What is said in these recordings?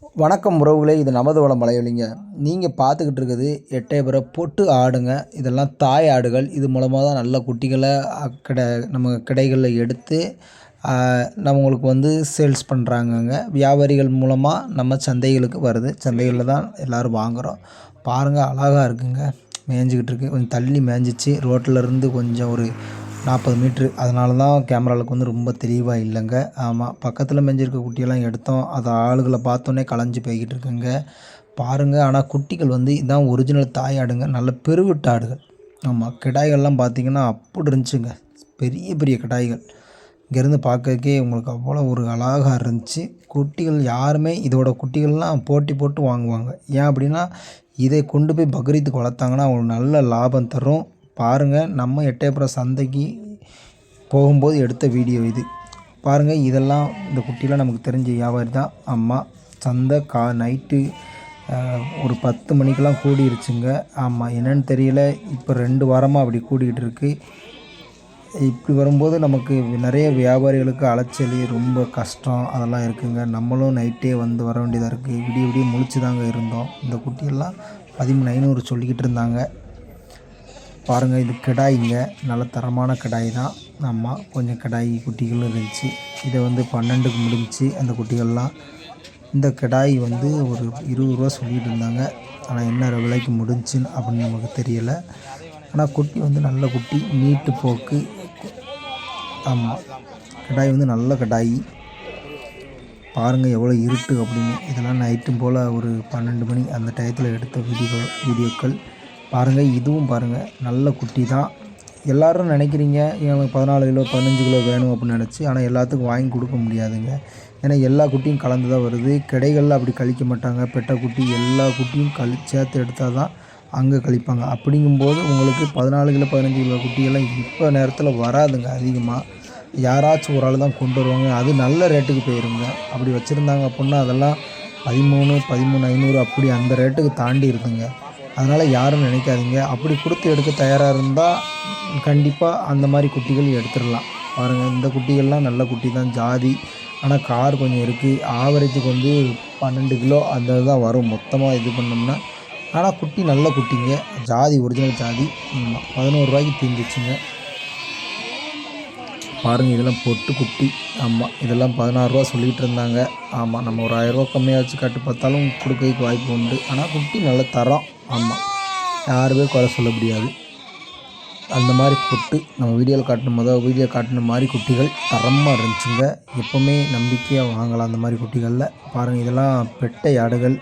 வணக்கம் உறவுகளே, இது நமது வளம் மலையொலிங்க. நீங்கள் பார்த்துக்கிட்டு இருக்குது எட்டயபுர பொட்டு ஆடுங்க. இதெல்லாம் தாய் ஆடுகள். இது மூலமாக தான் நல்ல குட்டிகளை நம்ம கிடைகளில் எடுத்து நம்மளுக்கு வந்து சேல்ஸ் பண்ணுறாங்கங்க. வியாபாரிகள் மூலமாக நம்ம சந்தைகளுக்கு வருது. சந்தைகளில் தான் எல்லோரும் வாங்குகிறோம். பாருங்கள், அழகாக இருக்குங்க. மேய்ஞ்சிக்கிட்டு இருக்குது. கொஞ்சம் தள்ளி மேய்ஞ்சிச்சு ரோட்டிலருந்து கொஞ்சம் ஒரு 40 மீட்ரு. அதனால தான் கேமராவுக்கு வந்து ரொம்ப தெளிவாக இல்லைங்க. ஆமாம், பக்கத்தில் மேய்ஞ்சிருக்க குட்டியெல்லாம் எடுத்தோம். அது ஆளுகளை பார்த்தோன்னே கலைஞ்சி போய்கிட்டு இருக்குங்க. பாருங்கள், ஆனால் குட்டிகள் வந்து இதான் ஒரிஜினல் தாய் ஆடுங்க. நல்ல பெருவிட்ட ஆடுகள். ஆமாம், கிடாய்கள்லாம் பார்த்திங்கன்னா அப்படி இருந்துச்சுங்க. பெரிய பெரிய கிடாய்கள். இங்கேருந்து பார்க்கறக்கே உங்களுக்கு அவ்வளோ ஒரு அழகாக இருந்துச்சு. குட்டிகள் யாருமே இதோட குட்டிகள்லாம் போட்டி போட்டு வாங்குவாங்க. ஏன் அப்படின்னா, இதை கொண்டு போய் பக்ரீத்துக்கு வளர்த்தாங்கன்னா அவங்களுக்கு நல்ல லாபம் தரும். பாருங்கள், நம்ம எட்டயபுரம் சந்தைக்கு போகும்போது எடுத்த வீடியோ இது. பாருங்கள், இதெல்லாம் இந்த குட்டிலாம் நமக்கு தெரிஞ்ச வியாபாரி தான். அம்மா சந்தை நைட்டு ஒரு 10 மணிக்கெலாம் கூடிருச்சுங்க. ஆமாம், என்னென்னு தெரியல. இப்போ 2 வாரமாக அப்படி கூடிக்கிட்டு இருக்குது. இப்படி வரும்போது நமக்கு நிறைய வியாபாரிகளுக்கு அலைச்சல், ரொம்ப கஷ்டம் அதெல்லாம் இருக்குதுங்க. நம்மளும் நைட்டே வந்து வர வேண்டியதாக இருக்குது. விடிய விடிய முழிச்சு தாங்க இருந்தோம். இந்த குட்டியெல்லாம் 13,500 சொல்லிக்கிட்டு இருந்தாங்க. பாருங்கள், இது கிடாய்ங்க. நல்ல தரமான கிடாய் தான். ஆமாம், கொஞ்சம் கிடாய் குட்டிகளும் இருந்துச்சு. இதை வந்து 12க்கு முடிஞ்சிச்சு அந்த குட்டிகள்லாம். இந்த கிடாய் வந்து ஒரு 20 ரூபா சொல்லிகிட்டு இருந்தாங்க. ஆனால் என்ன விலைக்கு முடிஞ்சுன்னு அப்படின்னு நமக்கு தெரியலை. ஆனால் குட்டி வந்து நல்ல குட்டி, நீட்டு போக்கு. ஆமாம், கிடாய் வந்து நல்ல கிடாய். பாருங்கள் எவ்வளோ இருட்டு அப்படின்னு. இதெல்லாம் நைட்டும் போல் ஒரு 12 மணி அந்த டயத்தில் எடுத்த வீடியோக்கள். பாருங்கள், இதுவும் பாருங்கள் நல்ல குட்டி தான். எல்லோரும் நினைக்கிறீங்க எனக்கு 14 கிலோ 15 கிலோ வேணும் அப்படின்னு நினச்சி. ஆனால் எல்லாத்துக்கும் வாங்கி கொடுக்க முடியாதுங்க. ஏன்னா எல்லா குட்டியும் கலந்து தான் வருது. கிடைகளில் அப்படி கழிக்க மாட்டாங்க. பெட்டை குட்டி எல்லா குட்டியும் சேர்த்து எடுத்தால் தான் அங்கே கழிப்பாங்க. அப்படிங்கும்போது உங்களுக்கு 14 கிலோ 15 கிலோ குட்டியெல்லாம் இப்போ நேரத்தில் வராதுங்க. அதிகமாக யாராச்சும் ஒரு ஆள் தான் கொண்டு வருவாங்க. அது நல்ல ரேட்டுக்கு போயிருங்க. அப்படி வச்சுருந்தாங்க அப்படின்னா அதெல்லாம் 13, 13,500 அப்படி அந்த ரேட்டுக்கு தாண்டி இருக்குங்க. அதனால் யாரும் நினைக்காதீங்க. அப்படி கொடுத்து எடுக்க தயாராக இருந்தால் கண்டிப்பாக அந்த மாதிரி குட்டிகள் எடுத்துடலாம். பாருங்கள், இந்த குட்டிகள்லாம் நல்ல குட்டி தான். ஜாதி ஆனால் கார் கொஞ்சம் இருக்குது. ஆவரேஜுக்கு வந்து 12 கிலோ அந்த தான் வரும் மொத்தமாக இது பண்ணோம்னா. ஆனால் குட்டி நல்ல குட்டிங்க. ஜாதி ஒரிஜினல் ஜாதி. 11 ரூபாய்க்கு தீர்ந்துச்சுங்க. பாருங்கள், இதெல்லாம் பொட்டு குட்டி. ஆமாம், இதெல்லாம் 16 ரூபா சொல்லிகிட்டு இருந்தாங்க. ஆமாம், நம்ம ஒரு 1000 ரூபா கம்மியாச்சு கட்டு பார்த்தாலும் கொடுக்கறதுக்கு வாய்ப்பு உண்டு. ஆனால் குட்டி நல்ல தரம். ஆமாம், யாருமே குறை சொல்ல முடியாது. அந்த மாதிரி பொட்டு நம்ம வீடியோ காட்டின மாதிரி குட்டிகள் தரமாக இருந்துச்சுங்க. எப்போவுமே நம்பிக்கையாக வாங்கலாம் அந்த மாதிரி குட்டிகளில். பாருங்கள், இதெல்லாம் பெட்டை ஆடுகள்.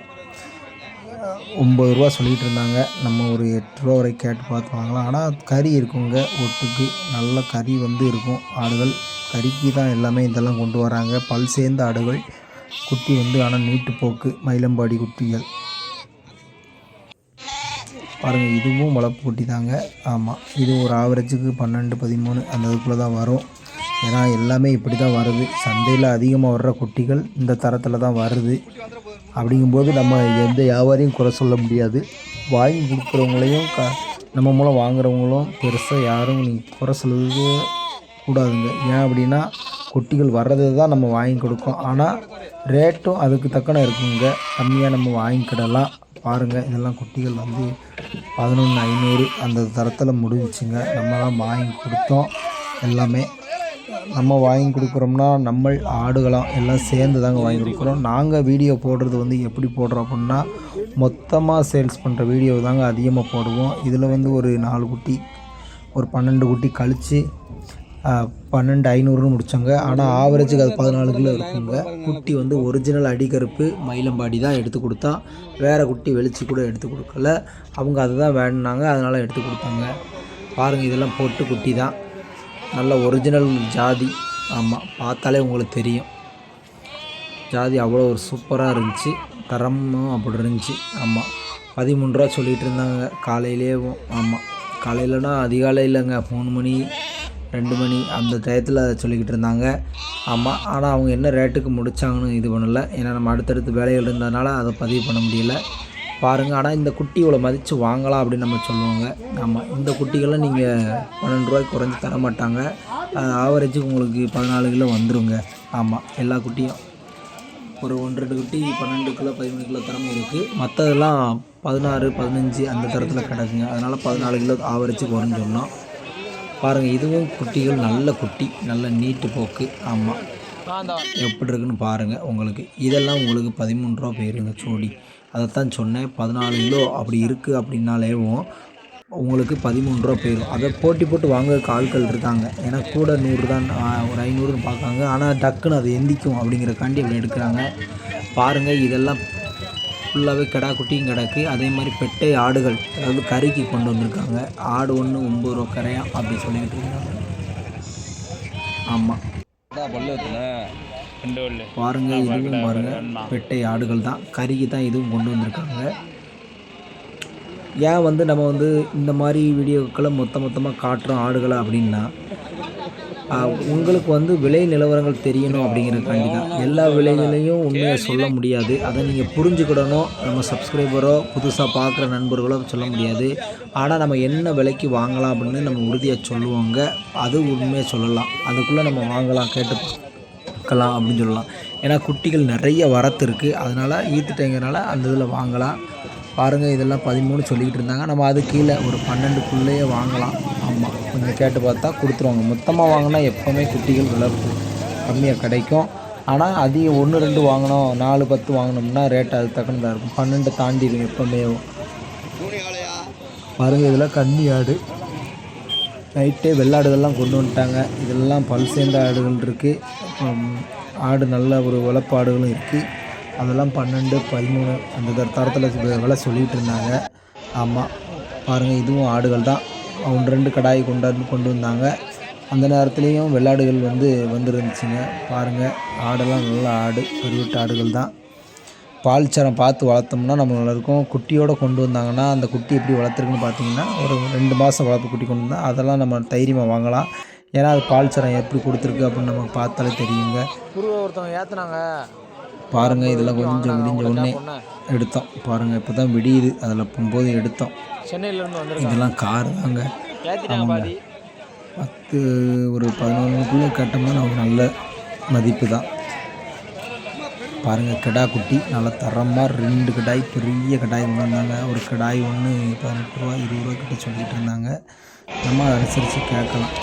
9 ரூபா சொல்லிகிட்டு இருந்தாங்க. நம்ம ஒரு 8 ரூபா வரை கேட்டு பார்த்து வாங்கலாம். ஆனால் கறி இருக்குங்க. ஒட்டுக்கு நல்ல கறி வந்து இருக்கும். ஆடுகள் கறிக்கு தான் எல்லாமே இதெல்லாம் கொண்டு வராங்க. பல் சேர்ந்த ஆடுகள். குட்டி வந்து ஆனால் நீட்டு போக்கு மயிலம்பாடி குட்டிகள். பாருங்கள், இதுவும் வளர்ப்பு குட்டி தாங்க. ஆமாம், இது ஒரு ஆவரேஜுக்கு 12, 13 அந்த இதுக்குள்ளே தான் வரும். ஏன்னா எல்லாமே இப்படி தான் வருது. சந்தையில் அதிகமாக வர்ற குட்டிகள் இந்த தரத்தில் தான் வருது. அப்படிங்கும்போது நம்ம எந்த வியாபாரியும் குறை சொல்ல முடியாது. வாங்கி கொடுக்குறவங்களையும் நம்ம மூலம் வாங்குறவங்களும் பெருசாக யாரும் குறை சொல்லவே கூடாதுங்க. ஏன் அப்படின்னா குட்டிகள் வர்றது தான் நம்ம வாங்கி கொடுக்கோம். ஆனால் ரேட்டும் அதுக்கு தக்கன இருக்குங்க. கம்மியாக நம்ம வாங்கிக்கிடலாம். பாருங்கள், இதெல்லாம் குட்டிகள் வந்து 11,500 அந்த தரத்தில் முடிஞ்சிச்சுங்க. நம்ம தான் வாங்கி கொடுத்தோம். எல்லாமே நம்ம வாங்கி கொடுக்குறோம்னா நம்ம ஆடுகளாம் எல்லாம் சேர்ந்து தாங்க வாங்கி கொடுக்குறோம். நாங்கள் வீடியோ போடுறது வந்து எப்படி போடுறோம் அப்படின்னா, மொத்தமாக சேல்ஸ் பண்ணுற வீடியோ தாங்க அதிகமாக போடுவோம். இதில் வந்து ஒரு 4 குட்டி ஒரு 12 குட்டி கழித்து 12,500 முடித்தோங்க. ஆனால் ஆவரேஜுக்கு அது 14 கிலோ இருக்குங்க. குட்டி வந்து ஒரிஜினல் அடிக்கருப்பு மயிலம்பாடி தான் எடுத்து கொடுத்தா. வேறு குட்டி வெளிச்சு கூட எடுத்து கொடுக்கல. அவங்க அதை தான் வேணுனாங்க, அதனால் எடுத்து கொடுத்தாங்க. பாருங்கள், இதெல்லாம் பொட்டு குட்டி தான். நல்ல ஒரிஜினல் ஜாதி. ஆமாம், பார்த்தாலே உங்களுக்கு தெரியும். ஜாதி அவ்வளோ ஒரு சூப்பராக இருந்துச்சு. தரமும் அப்படி இருந்துச்சு. ஆமாம், 13 ரூபா சொல்லிகிட்டு இருந்தாங்க காலையிலேயும். ஆமாம், காலையிலனா அதிகாலை இல்லைங்க, 3 மணி 2 மணி அந்த டயத்தில் சொல்லிக்கிட்டு இருந்தாங்க. ஆமாம், ஆனால் அவங்க என்ன ரேட்டுக்கு முடித்தாங்கன்னு இது பண்ணலை. ஏன்னா நம்ம அடுத்தடுத்து வேலைகள் இருந்ததுனால அதை பதிவு பண்ண முடியல. பாருங்கள், ஆனால் இந்த குட்டி இவ்வளோ மதித்து வாங்கலாம் அப்படின்னு நம்ம சொல்லுவோங்க. ஆமாம், இந்த குட்டிகள்லாம் நீங்கள் 12 ரூபாய்க்கு குறைஞ்சி தர மாட்டாங்க. ஆவரேஜுக்கு உங்களுக்கு 14 கிலோ வந்துடுங்க. ஆமாம், எல்லா குட்டியும் ஒரு 1, 2 குட்டி 12 கிலோ 13 கிலோ தரமும் இருக்குது. மற்றதெல்லாம் 16, 15 அந்த தரத்தில் கிடக்குங்க. அதனால் 14 கிலோ ஆவரேஜுக்கு வரும்னு சொன்னோம். பாருங்கள், இதுவும் குட்டிகள் நல்ல குட்டி, நல்ல நீட்டு போக்கு. ஆமாம், எப்படி இருக்குன்னு பாருங்கள். உங்களுக்கு இதெல்லாம் உங்களுக்கு 13 ரூபா போயிருங்க ஜோடி. அதைத்தான் சொன்னேன், 14 கிலோ அப்படி இருக்குது அப்படின்னாலேவும் உங்களுக்கு 13 ரூபா போயிடும். அதை போட்டி போட்டு வாங்குறதுக்கு ஆட்கள் இருக்காங்க. ஏன்னா கூட 100 தான், ஒரு 500ன்னு பார்க்காங்க. ஆனால் டக்குன்னு அது எந்திக்கும் அப்படிங்கிறக்காண்டி அப்படி எடுக்கிறாங்க. பாருங்கள், இதெல்லாம் ஃபுல்லாகவே கிடா குட்டியும் கிடக்கு. அதே மாதிரி பெட்டை ஆடுகள், அதாவது கறிக்கு கொண்டு வந்திருக்காங்க. ஆடு ஒன்று 9 ரூபா கரையாம் அப்படி சொல்லிக்கிட்டு இருக்காங்க. ஆமாம், பாருங்கள், இதுவும் பாருங்கள் பெட்டை ஆடுகள் தான். கறிக்கு தான் இதுவும் கொண்டு வந்திருக்காங்க. ஏன் நம்ம இந்த மாதிரி வீடியோக்களை மொத்தமாக காட்டுறோம் ஆடுகளை அப்படின்னா, உங்களுக்கு விலை நிலவரங்கள் தெரியணும் அப்படிங்கிறதுக்காண்டி தான். எல்லா விலைகளையும் உண்மையை சொல்ல முடியாது. அதை நீங்கள் புரிஞ்சுக்கிடணும். நம்ம சப்ஸ்கிரைபரோ புதுசாக பார்க்குற நண்பர்களோ சொல்ல முடியாது. ஆனால் நம்ம என்ன விலைக்கு வாங்கலாம் அப்படின்னு நம்ம உறுதியாக சொல்லுவாங்க. அது உண்மையை சொல்லலாம். அதுக்குள்ளே நம்ம வாங்கலாம், கேட்டு பார்க்கலாம் அப்படின்னு சொல்லலாம். ஏன்னா குட்டிகள் நிறைய வரத்து இருக்குது. அதனால் ஈத்துட்டேங்கிறனால அந்த இதில் வாங்கலாம். பாருங்கள், இதெல்லாம் 13 சொல்லிக்கிட்டு இருந்தாங்க. நம்ம அது கீழே ஒரு 12க்குள்ளேயே வாங்கலாம். ஆமாம், கொஞ்சம் கேட்டு பார்த்தா கொடுத்துருவாங்க. மொத்தமாக வாங்கினா எப்போவுமே குட்டிகள் விலை கம்மியாக கிடைக்கும். ஆனால் அதிகம் 1, 2 வாங்கினோம், 4, 10 வாங்கினோம்னா ரேட் அது தக்கனதாக இருக்கும். 12 தாண்டிடும் எப்போவுமே. பாருங்கள், இதெல்லாம் கன்னி ஆடு. நைட்டே வெள்ளாடுகள்லாம் கொண்டு வந்துட்டாங்க. இதெல்லாம் பல் சேர்ந்த ஆடுகள் இருக்குது. ஆடு நல்ல ஒரு வளர்ப்பாடுகளும் இருக்குது. அதெல்லாம் 12, 13 அந்த தரத்தில் விலை சொல்லிகிட்டு இருந்தாங்க. ஆமாம், பாருங்கள், இதுவும் ஆடுகள் தான். 1, 2 கடாய் கொண்டு வந்தாங்க. அந்த நேரத்துலேயும் வெள்ளாடுகள் வந்துருந்துச்சுங்க. பாருங்கள், ஆடெல்லாம் நல்ல ஆடு, பெருவிட்டு ஆடுகள் தான். பால் சரம் பார்த்து வளர்த்தோம்னா நம்ம நல்லாயிருக்கும். குட்டியோடு கொண்டு வந்தாங்கன்னா அந்த குட்டி எப்படி வளர்த்துருக்குன்னு பார்த்தீங்கன்னா, ஒரு 2 மாதம் வளர்ப்பு குட்டி கொண்டு வந்தால் அதெல்லாம் நம்ம தைரியமாக வாங்கலாம். ஏன்னா அது பால் சரம் எப்படி கொடுத்துருக்கு அப்படின்னு நமக்கு பார்த்தாலே தெரியுங்க. ஒருத்தவங்க ஏற்றுனாங்க. பாருங்கள், இதெல்லாம் கொஞ்சம் விடிஞ்ச உடனே எடுத்தோம். பாருங்கள், இப்போ தான் விடியுது. அதில் போகும்போது எடுத்தோம். சென்னையிலேருந்து வந்து இதெல்லாம் கார் தாங்க. ஆமாங்க, 10 ஒரு 11க்குள்ளே கேட்டோம்னா நமக்கு நல்ல மதிப்பு தான். பாருங்கள், கிடா குட்டி நல்லா தரமாக 2 கடாய், பெரிய கடாய் கொண்டு வந்தாங்க. ஒரு கடாய் ஒன்று 18 ரூபா 20 ரூபா கிட்ட சொல்லிகிட்டு இருந்தாங்க. நம்ம அதை அனுசரித்து கேட்கலாம்.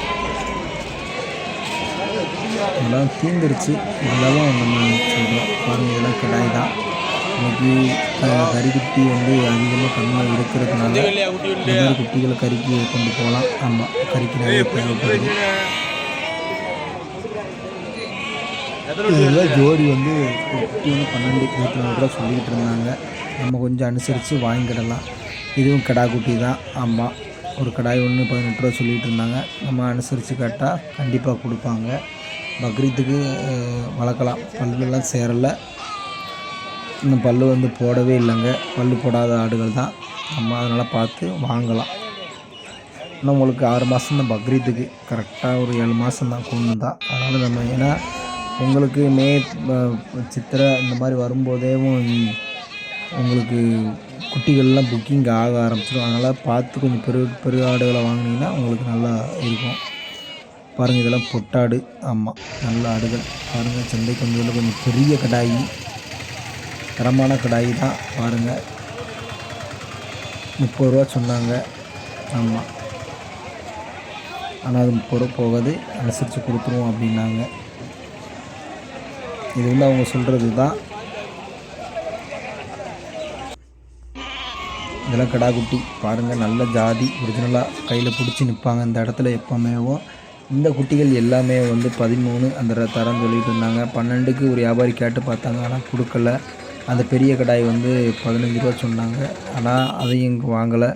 இதெல்லாம் தீர்ந்துருச்சு, இருந்தாலும் நம்ம சொல்கிறோம். பாருங்கள், இதெல்லாம் கிடாய் தான். இன்றைக்கி கறிக்குட்டி அதிகமாக கம்மியாக இருக்கிறதுனால இந்த மாதிரி குட்டிகளை கறிக்கு கொண்டு போகலாம். ஆமாம், கறிக்கு நிறைய தேவைப்படுது. இதெல்லாம் ஜோடி குட்டி 12, 24 ரூபா சொல்லிக்கிட்டு இருந்தாங்க. நம்ம கொஞ்சம் அனுசரித்து வாங்கிக்கிடலாம். இதுவும் கிடா குட்டி தான். ஆமாம், ஒரு கடாய் ஒன்று 18 ரூபா சொல்லிகிட்டு இருந்தாங்க. நம்ம அனுசரித்து கேட்டால் கண்டிப்பாக கொடுப்பாங்க. பக்ரீத்துக்கு வளர்க்கலாம். பல்லெல்லாம் சேரலை, இன்னும் பல் போடவே இல்லைங்க. பல் போடாத ஆடுகள் தான். நம்ம அதனால் பார்த்து வாங்கலாம். இன்னும் உங்களுக்கு 6 மாதம் தான் பக்ரீத்துக்கு. கரெக்டாக ஒரு 7 மாதம் தான் கொண்டு தான். அதனால் நம்ம ஏன்னா உங்களுக்கு மே சித்திரை இந்த மாதிரி வரும்போதேவும் உங்களுக்கு குட்டிகள்லாம் புக்கிங் ஆக ஆரம்பிச்சிடும். அதனால் பார்த்து கொஞ்சம் பெரிய ஆடுகளை வாங்கினீங்கன்னா உங்களுக்கு நல்லா இருக்கும். பாருங்கள், இதெல்லாம் பொட்டாடு. ஆமாம், நல்ல ஆடுகள். பாருங்கள், சந்தை கொஞ்சம் பெரிய கடாயி, தரமான கடாயி தான். பாருங்கள், 30 ரூபா சொன்னாங்க. ஆமாம், ஆனால் அது 30 ரூபா போகாது, அனுசரித்து கொடுத்துருவோம் அப்படின்னாங்க. இது அவங்க சொல்கிறது தான். இதெல்லாம் கிடா குட்டி. பாருங்கள், நல்ல ஜாதி, ஒரிஜினலாக கையில் பிடிச்சி நிற்பாங்க இந்த இடத்துல எப்போமேவும். இந்த குட்டிகள் எல்லாமே 13 அந்த தரம் சொல்லிகிட்டு இருந்தாங்க. 12க்கு ஒரு வியாபாரி கேட்டு பார்த்தாங்க, ஆனால் கொடுக்கல. அந்த பெரிய கடாய் 15 ரூபா சொன்னாங்க. ஆனால் அதையும் இங்கே வாங்கலை.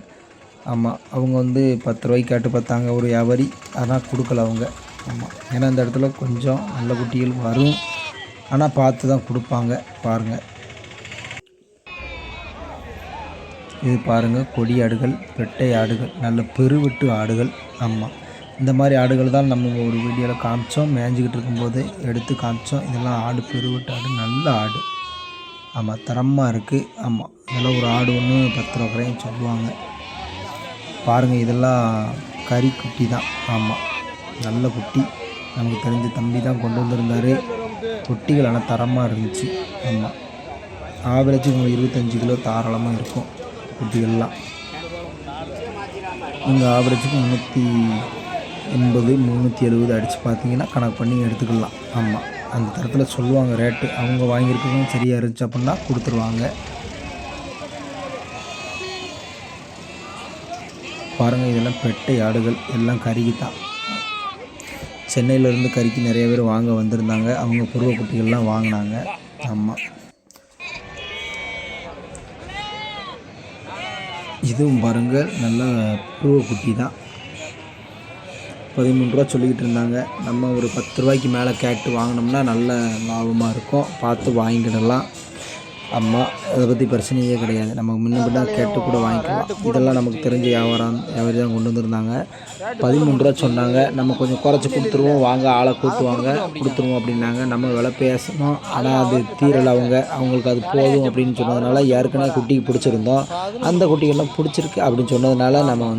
ஆமாம், அவங்க 10 ரூபாய்க்கு கேட்டு பார்த்தாங்க ஒரு வியாபாரி, ஆனால் கொடுக்கல அவங்க. ஆமாம், ஏன்னா இந்த இடத்துல கொஞ்சம் நல்ல குட்டிகள் வரும், ஆனால் பார்த்து தான் கொடுப்பாங்க. பாருங்கள், இது பாருங்கள், கொடி ஆடுகள், பெட்டை ஆடுகள், நல்ல பெருவிட்டு ஆடுகள். ஆமாம், இந்த மாதிரி ஆடுகள் தான் நம்ம ஒரு வீடியோவில் காமிச்சோம். மேய்ஞ்சிக்கிட்டு இருக்கும்போது எடுத்து காமிச்சோம். இதெல்லாம் ஆடு, பெருவிட்டு ஆடு, நல்ல ஆடு. ஆமாம், தரமாக இருக்குது. ஆமாம், இதெல்லாம் ஒரு ஆடு ஒன்று 10 ரூபா கரையும் சொல்லுவாங்க. பாருங்கள், இதெல்லாம் கறி குட்டி தான். ஆமாம், நல்ல குட்டி. நமக்கு தெரிஞ்ச தம்பி தான் கொண்டு வந்திருந்தார். குட்டிகள் ஆனால் தரமாக இருந்துச்சு. ஆமாம், ஆவரேஜ் உங்களுக்கு 25 கிலோ தாராளமாக இருக்கும் குட்டிகள்லாம். நீங்கள் ஆவரேஜுக்கு 380 370 அடித்து பார்த்தீங்கன்னா கணக்கு பண்ணி எடுத்துக்கலாம். ஆமாம், அந்த தரத்தில் சொல்லுவாங்க ரேட்டு. அவங்க வாங்கியிருக்கவும் சரியாக இருந்துச்சு அப்படின்னா கொடுத்துருவாங்க. பாருங்கள், இதெல்லாம் பெட்டை ஆடுகள், எல்லாம் கறிக்கு தான். சென்னையிலேருந்து கறிக்கு நிறைய பேர் வாங்க வந்திருந்தாங்க. அவங்க புருவ குட்டிகள்லாம் வாங்கினாங்க. ஆமாம், இதுவும் பாருங்கள் நல்ல புருவ குட்டி தான். 13 ரூபா சொல்லிக்கிட்டு இருந்தாங்க. நம்ம ஒரு 10 ரூபாய்க்கு மேலே கேட்டு வாங்கினோம்னா நல்ல லாபமாக இருக்கும். பார்த்து வாங்கிக்கிடலாம். ஆமாம், அதை பற்றி பிரச்சனையே கிடையாது. நமக்கு முன்ன கேட்டு கூட வாங்கிக்கலாம். இதெல்லாம் நமக்கு தெரிஞ்ச வியாபாரி தான் கொண்டு வந்திருந்தாங்க. 13 ரூபா சொன்னாங்க. நம்ம கொஞ்சம் குறைச்சி கொடுத்துருவோம், வாங்க ஆளை கூட்டுவாங்க, கொடுத்துருவோம் அப்படின்னாங்க. நம்ம விலை பேசணும். ஆனால் அது தீரலை. அவங்களுக்கு அது போதும் அப்படின்னு சொன்னதுனால, ஏற்கனவே குட்டிக்கு பிடிச்சிருந்தோம், அந்த குட்டிகள்லாம் பிடிச்சிருக்கு அப்படின்னு சொன்னதுனால நம்ம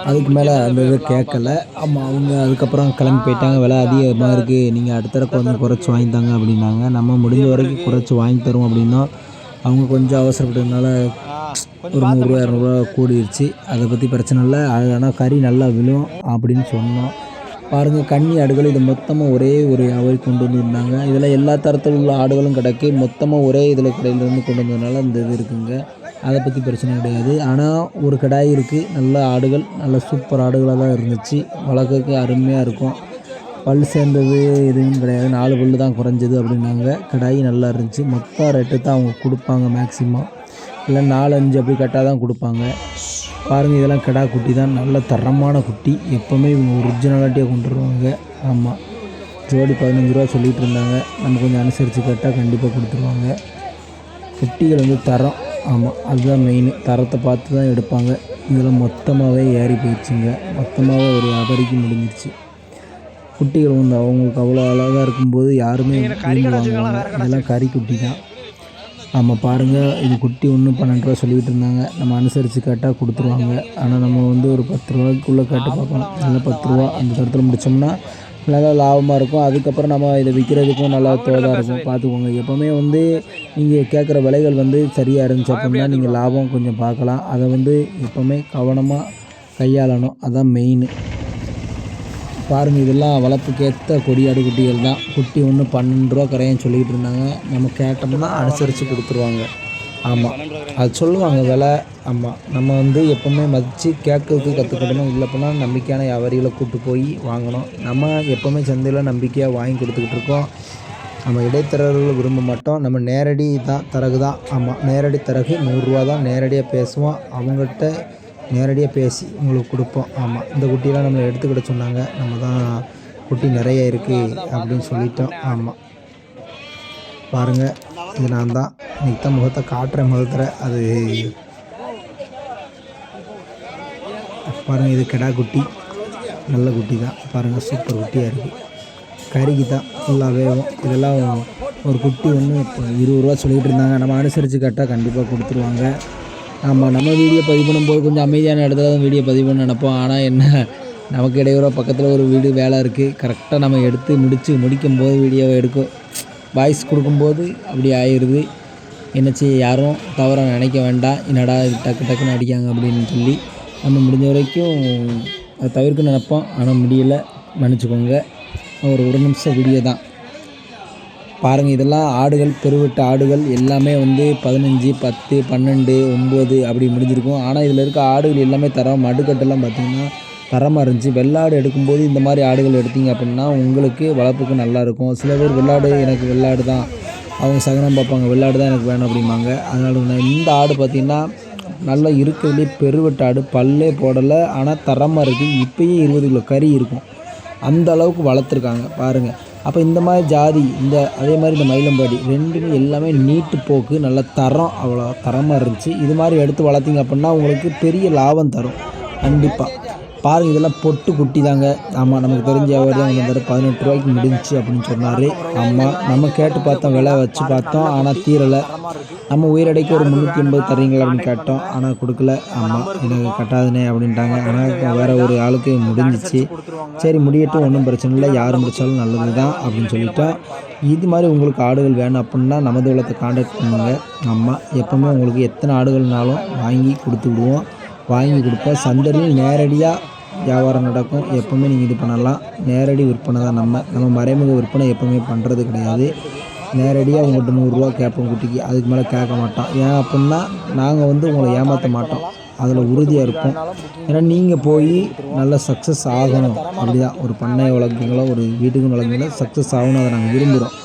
அதுக்கு மேலே அந்த இதை கேட்கல. ஆமாம், அவங்க அதுக்கப்புறம் கிளம்பி போயிட்டாங்க. விலை அதிகமாக இருக்குது, நீங்கள் அடுத்த தடவை கொஞ்சம் குறைச்சி வாங்கித்தாங்க அப்படின்னாங்க. நம்ம முடிஞ்ச வரைக்கும் குறைச்சி வாங்கி தருவோம் அப்படின்னா, அவங்க கொஞ்சம் அவசரப்பட்டதுனால ஒரு 100 ரூபா 200 ரூபா கூடிருச்சு. அதை பற்றி பிரச்சனை இல்லை. ஆனால் கறி நல்லா விழும் அப்படின்னு சொன்னோம். பாருங்கள், கன்னி ஆடுகள் இது மொத்தமாக ஒரே ஒரு வியாபாரி கொண்டு வந்துருந்தாங்க. இதில் எல்லா தரத்தில் உள்ள ஆடுகளும் கிடக்கு. மொத்தமாக ஒரே இதில் கடையிலேருந்து கொண்டு வந்ததுனால இந்த இது இருக்குங்க. அதை பற்றி பிரச்சனை கிடையாது. ஆனால் ஒரு கிடாய் இருக்குது, நல்ல ஆடுகள், நல்ல சூப்பர் ஆடுகளாக தான் இருந்துச்சு. வளர்க்கறதுக்கு அருமையாக இருக்கும். பல் சேர்ந்தது எதுவும் கிடையாது, 4 பல் தான் குறைஞ்சது அப்படின்னாங்க. கிடாய் நல்லா இருந்துச்சு. மொத்தம் ரேட்டு தான் அவங்க கொடுப்பாங்க மேக்ஸிமம். இல்லை 4-5 அப்படி கட்டாக தான் கொடுப்பாங்க. பாருங்கள், இதெல்லாம் கிடா குட்டி தான், நல்ல தரமான குட்டி. எப்போவுமே இவங்க ஒரிஜினாலிட்டியாக கொண்டு வருவாங்க. ஆமாம், ஜோடி 15 ரூபா சொல்லிகிட்டு இருந்தாங்க. நம்ம கொஞ்சம் அனுசரித்து கேட்டால் கண்டிப்பாக கொடுத்துருவாங்க. குட்டிகள் தரம். ஆமாம், அதுதான் மெயின். தரத்தை பார்த்து தான் எடுப்பாங்க. இதெல்லாம் மொத்தமாகவே ஏறி போயிடுச்சுங்க. மொத்தமாகவே ஒரு வியாபாரிக்கு முடிஞ்சிருச்சு. குட்டிகள் அவங்களுக்கு அவ்வளோ அழகாக இருக்கும்போது யாருமே வாங்குவாங்க. இதெல்லாம் கறி குட்டி தான். ஆமாம், பாருங்கள், இது குட்டி ஒன்று 12 ரூபா சொல்லிக்கிட்டு இருந்தாங்க. நம்ம அனுசரித்து கேட்டால் கொடுத்துருவாங்க. ஆனால் நம்ம ஒரு 10 ரூபாய்க்குள்ளே கேட்டு பார்க்கணும். இல்லை 10 ரூபா அந்த தரத்தில் முடித்தோம்னா நல்லா லாபமாக இருக்கும். அதுக்கப்புறம் நம்ம இதை விற்கிறதுக்கும் நல்லா தோதாக இருக்கும். பார்த்துக்கோங்க, எப்போவுமே நீங்கள் கேட்குற விலைகள் சரியாக இருந்துச்சு அப்படின்னா நீங்கள் லாபம் கொஞ்சம் பார்க்கலாம். அதை எப்போவுமே கவனமாக கையாளணும். அதுதான் மெயின். பாருங்கள், இதெல்லாம் வளர்ப்புக்கேற்ற கொடியாடு குட்டிகள் தான். குட்டி ஒன்று 12 ரூபா கரையான்னு சொல்லிக்கிட்டு இருந்தாங்க. நம்ம கேட்டோம்னா அனுசரித்து கொடுத்துருவாங்க. ஆமாம், அது சொல்லுவாங்க விலை. ஆமாம், நம்ம எப்போவுமே மதித்து கேட்கறதுக்கு கற்றுக்கிடணும். இல்லை அப்படின்னா நம்பிக்கையான வியாபாரிகளை கூப்பிட்டு போய் வாங்கணும். நம்ம எப்போவுமே சந்தையில் நம்பிக்கையாக வாங்கி கொடுத்துக்கிட்டு இருக்கோம். நம்ம இடைத்தரகர்களை விரும்ப மாட்டோம். நம்ம நேரடி தான் தரகு தான். ஆமாம், நேரடி தரகு 100 ரூபா தான். நேரடியாக பேசுவோம். அவங்ககிட்ட நேரடியாக பேசி உங்களுக்கு கொடுப்போம். ஆமாம், இந்த குட்டியெல்லாம் நம்மளை எடுத்துக்கிட சொன்னாங்க. நம்ம தான் குட்டி நிறைய இருக்குது அப்படின்னு சொல்லிட்டோம். ஆமாம், பாருங்கள், இது நான் தான் இன்றைக்கி தான் முகத்தை காட்டுறேன். முதல்ல அது பாருங்கள், இது கிடா குட்டி, நல்ல குட்டி தான். பாருங்கள், சூப்பர் குட்டியாக இருக்குது. கறிக்கு தான் ஃபுல்லாக வேகும். இதெல்லாம் ஒரு குட்டி இப்போ 20 ரூபா சொல்லிகிட்டு இருந்தாங்க. நம்ம அனுசரித்து கேட்டால் கண்டிப்பாக கொடுத்துருவாங்க. ஆமாம், நம்ம வீடியோ பதிவு பண்ணும்போது கொஞ்சம் அமைதியான இடத்துல தான் வீடியோ பதிவு பண்ண நினைப்போம். ஆனால் என்ன, நமக்கு இடையூறாக பக்கத்தில் ஒரு வீடு வேலை இருக்குது. கரெக்டாக நம்ம எடுத்து முடிக்கும்போது வீடியோவை வாய்ஸ் கொடுக்கும்போது அப்படி ஆயிடுது. என்ன செய்ய, யாரும் தவறாக நினைக்க வேண்டாம். என்னடா இது டக்குன்னு அடிக்காங்க அப்படின்னு சொல்லி நம்ம முடிஞ்ச வரைக்கும் அதை தவிர்க்க நினைப்போம். ஆனால் முடியலை, மன்னிச்சுக்கோங்க. ஒரு நிமிஷம் வீடியோ தான். பாருங்கள், இதெல்லாம் ஆடுகள், பெருவெட்டு ஆடுகள் எல்லாமே 15, 10, 12, 9 அப்படி முடிஞ்சிருக்கும். ஆனால் இதில் இருக்க ஆடுகள் எல்லாமே தரம். மடுக்கட்டெல்லாம் பார்த்திங்கன்னா தரமாக இருந்துச்சு. வெள்ளாடு எடுக்கும்போது இந்த மாதிரி ஆடுகள் எடுத்தீங்க அப்படின்னா உங்களுக்கு வளர்ப்புக்கு நல்லாயிருக்கும். சில பேர் எனக்கு வெள்ளாடு தான், அவங்க சகனம் பார்ப்பாங்க, வெள்ளாடு தான் எனக்கு வேணும் அப்படிம்பாங்க. அதனால இந்த ஆடு பார்த்திங்கன்னா நல்லா இருக்கிறதுலே பெருவெட்டு ஆடு, பல்லே போடலை, ஆனால் தரமாக இருக்குது. இப்போயும் 20 கிலோ கறி இருக்கும், அந்த அளவுக்கு வளர்த்துருக்காங்க பாருங்கள். அப்போ இந்த மாதிரி ஜாதி அதே மாதிரி இந்த மயிலம்பாடி ரெண்டுமே எல்லாமே நீட்டு போக்கு, நல்ல தரம், அவ்வளோ தரமாக இருந்துச்சு. இது மாதிரி எடுத்து வளர்த்திங்க அப்படின்னா உங்களுக்கு பெரிய லாபம் தரும் கண்டிப்பாக. பாருங்கள் இதெல்லாம் பொட்டு குட்டி தாங்க. ஆமாம், நமக்கு தெரிஞ்ச வியாபாரி தான் கொண்டு வந்தார். 18 ரூபாய்க்கு முடிஞ்சிச்சு அப்படின்னு சொன்னார். ஆமாம், நம்ம கேட்டு பார்த்தோம், விலை வச்சு பார்த்தோம், ஆனால் தீரலை. நம்ம உயிரடைக்கு ஒரு 380 தர்றீங்களா அப்படின்னு கேட்டோம், ஆனால் கொடுக்கல. ஆமாம், எனக்கு கட்டாதுனே அப்படின்ட்டாங்க. ஆனால் வேறு ஒரு ஆளுக்கு முடிஞ்சிச்சு. சரி முடியட்டும், ஒன்றும் பிரச்சனை இல்லை, யார் முடித்தாலும் நல்லது தான் அப்படின்னு சொல்லிட்டோம். இது மாதிரி உங்களுக்கு ஆடுகள் வேணும் அப்படின்னா நமது வளத்தை காண்டாக்ட் பண்ணுங்கள். ஆமாம், எப்போவுமே உங்களுக்கு எத்தனை ஆடுகள்னாலும் வாங்கி கொடுத்து விடுவோம். வாங்கி கொடுப்போம். சந்தையில் நேரடியாக வியாபாரம் நடக்கும். எப்போவுமே நீங்கள் இது பண்ணலாம். நேரடி விற்பனை தான். நம்ம மறைமுக விற்பனை எப்போவுமே பண்ணுறது கிடையாது. நேரடியாக உங்கள்கிட்ட 100 கேட்போம் குட்டிக்கு, அதுக்கு மேலே கேட்க மாட்டோம். ஏன் அப்படின்னா நாங்கள் உங்களை ஏமாற்ற மாட்டோம், அதில் உறுதியாக இருப்போம். ஏன்னா நீங்கள் போய் நல்லா சக்ஸஸ் ஆகணும். அப்படி தான் ஒரு பண்ணை வளர்க்குறீங்களோ ஒரு வீட்டுக்குன்னு வளர்க்குறீங்களோ சக்ஸஸ் ஆகணும், அதை நாங்கள் விரும்புகிறோம்.